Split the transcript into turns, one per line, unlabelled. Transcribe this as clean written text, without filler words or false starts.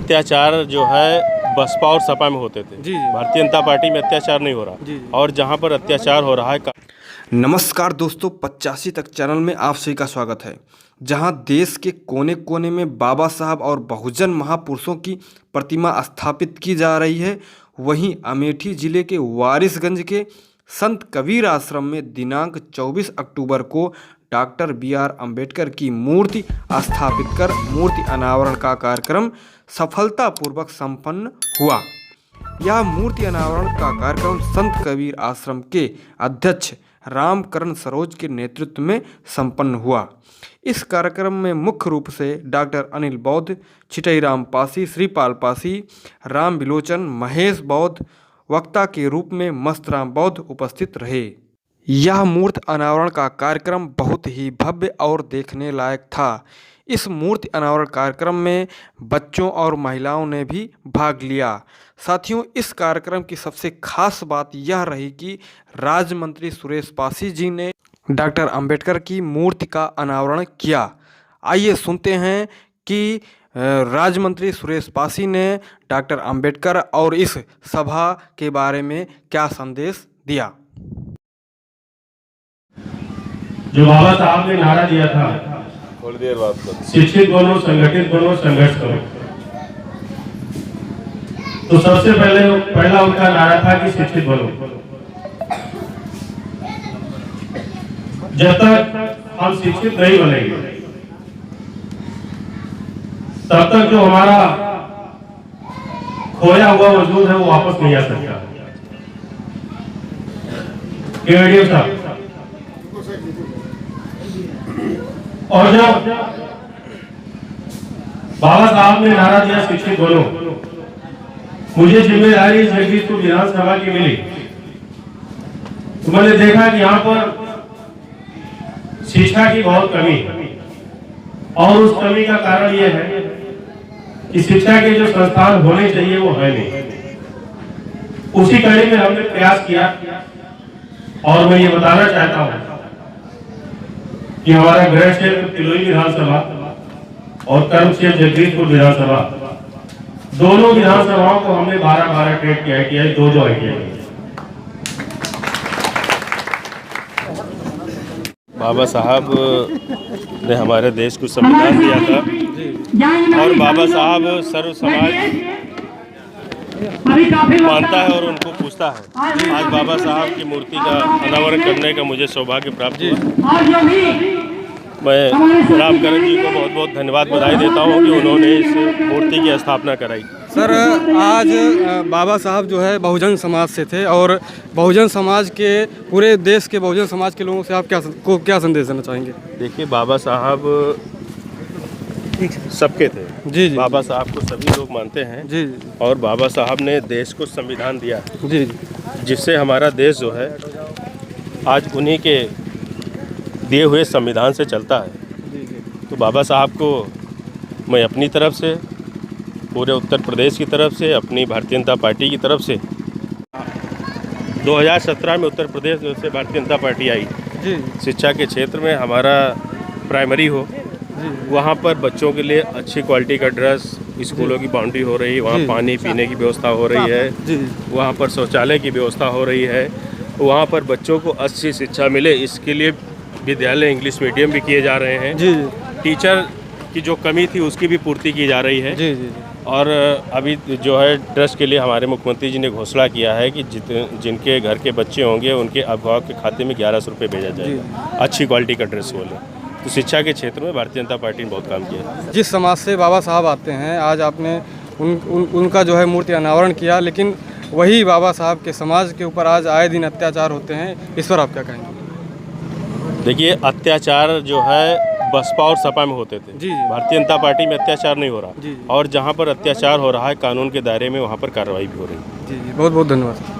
अत्याचार जो है बसपा और सपा में होते थे।
जी।
भारतीय जनता पार्टी में अत्याचार नहीं हो रहा।
जी।
और जहाँ पर अत्याचार हो रहा है।
नमस्कार दोस्तों, 85 तक चैनल में आप सभी का स्वागत है। जहां देश के कोने कोने में बाबा साहब और बहुजन महापुरुषों की प्रतिमा स्थापित की जा रही है, वहीं अमेठी जिले के वारिसगंज के संत कबीर आश्रम में दिनांक 24 अक्टूबर को डॉक्टर BR अम्बेडकर की मूर्ति स्थापित कर मूर्ति अनावरण का कार्यक्रम सफलतापूर्वक संपन्न हुआ। यह मूर्ति अनावरण का कार्यक्रम संत कबीर आश्रम के अध्यक्ष रामकरण सरोज के नेतृत्व में संपन्न हुआ। इस कार्यक्रम में मुख्य रूप से डॉक्टर अनिल बौद्ध, छिटईराम पासी, श्रीपाल पासी, राम बिलोचन, महेश बौद्ध वक्ता के रूप में मस्तराम बौद्ध उपस्थित रहे। यह मूर्ति अनावरण का कार्यक्रम बहुत ही भव्य और देखने लायक था। इस मूर्ति अनावरण कार्यक्रम में बच्चों और महिलाओं ने भी भाग लिया। साथियों, इस कार्यक्रम की सबसे खास बात यह रही कि राज्य मंत्री सुरेश पासी जी ने डॉक्टर अंबेडकर की मूर्ति का अनावरण किया। आइए सुनते हैं कि राज्य मंत्री सुरेश पासी ने डॉक्टर अंबेडकर और इस सभा के बारे में क्या संदेश दिया।
जो बाबा साहब ने नारा दिया था, थोड़ी देर बाद शिक्षित बनो, संगठित बनो, संघर्ष करो, तो सबसे पहला उनका नारा था कि शिक्षित बनो। जब तक हम शिक्षित नहीं बनेंगे तब तक जो हमारा खोया हुआ वजूद है वो वापस नहीं आ सकता। साहब, और जब बाबा साहब ने नारा दिया शिक्षित बनो, मुझे जिम्मेदारी जगदीशपुर विधानसभा की मिली, तो मैंने देखा कि यहाँ पर शिक्षा की बहुत कमी, और उस कमी का कारण यह है कि शिक्षा के जो संस्थान होने चाहिए वो है नहीं। उसी कड़ी में हमने प्रयास किया, और मैं ये बताना चाहता हूँ कि हमारा गृह क्षेत्र तिलोई विधानसभा और कर्म क्षेत्र जगदीशपुर विधानसभा, दोनों विधानसभाओं को हमने 12-12 ट्रेड किया है, 2 किया है। बाबा साहब ने हमारे देश को संविधान दिया था, और बाबा साहब सर्व समाज मानता है और उनको पूछता है। आज बाबा साहब की मूर्ति का अनावरण करने का मुझे सौभाग्य प्राप्त हुआ। मैं रामकरण जी को बहुत बहुत धन्यवाद बधाई देता हूँ कि उन्होंने इस मूर्ति की स्थापना कराई।
सर, आज बाबा साहब जो है बहुजन समाज से थे, और बहुजन समाज के पूरे देश के बहुजन समाज के लोगों से आप क्या संदेश देना चाहेंगे?
देखिए, बाबा साहब सबके थे।
जी।
बाबा साहब को सभी लोग मानते हैं।
जी।
और बाबा साहब ने देश को संविधान दिया।
जी।
जिससे हमारा देश जो है आज उन्हीं के दिए हुए संविधान से चलता है। तो बाबा साहब को मैं अपनी तरफ से, पूरे उत्तर प्रदेश की तरफ से, अपनी भारतीय जनता पार्टी की तरफ से 2017 में उत्तर प्रदेश से भारतीय जनता पार्टी आई।
जी।
शिक्षा के क्षेत्र में हमारा प्राइमरी हो, वहाँ पर बच्चों के लिए अच्छी क्वालिटी का ड्रेस, स्कूलों की बाउंड्री हो रही है, वहाँ पानी पीने की व्यवस्था हो रही है, वहाँ पर शौचालय की व्यवस्था हो रही है, वहाँ पर बच्चों को अच्छी शिक्षा मिले, इसके लिए विद्यालय इंग्लिश मीडियम भी किए जा रहे हैं।
जी।
टीचर की जो कमी थी उसकी भी पूर्ति की जा रही है।
जी। जी।
और अभी जो है ड्रेस के लिए हमारे मुख्यमंत्री जी ने घोषणा किया है कि जिनके घर के बच्चे होंगे उनके अभिभावक के खाते में 1100 रुपये भेजा जाएगा, अच्छी क्वालिटी का ड्रेस हो ले। तो शिक्षा के क्षेत्र में भारतीय जनता पार्टी ने बहुत काम किया है।
जिस समाज से बाबा साहब आते हैं, आज आपने उनका जो है मूर्ति अनावरण किया, लेकिन वही बाबा साहब के समाज के ऊपर आज आए दिन अत्याचार होते हैं, इस पर आप क्या कहेंगे?
देखिए, अत्याचार जो है बसपा और सपा में होते थे।
जी।
भारतीय जनता पार्टी में अत्याचार नहीं हो रहा।
जी।
और जहाँ पर अत्याचार हो रहा है कानून के दायरे में वहाँ पर कार्रवाई भी हो रही है।
जी। बहुत बहुत धन्यवाद।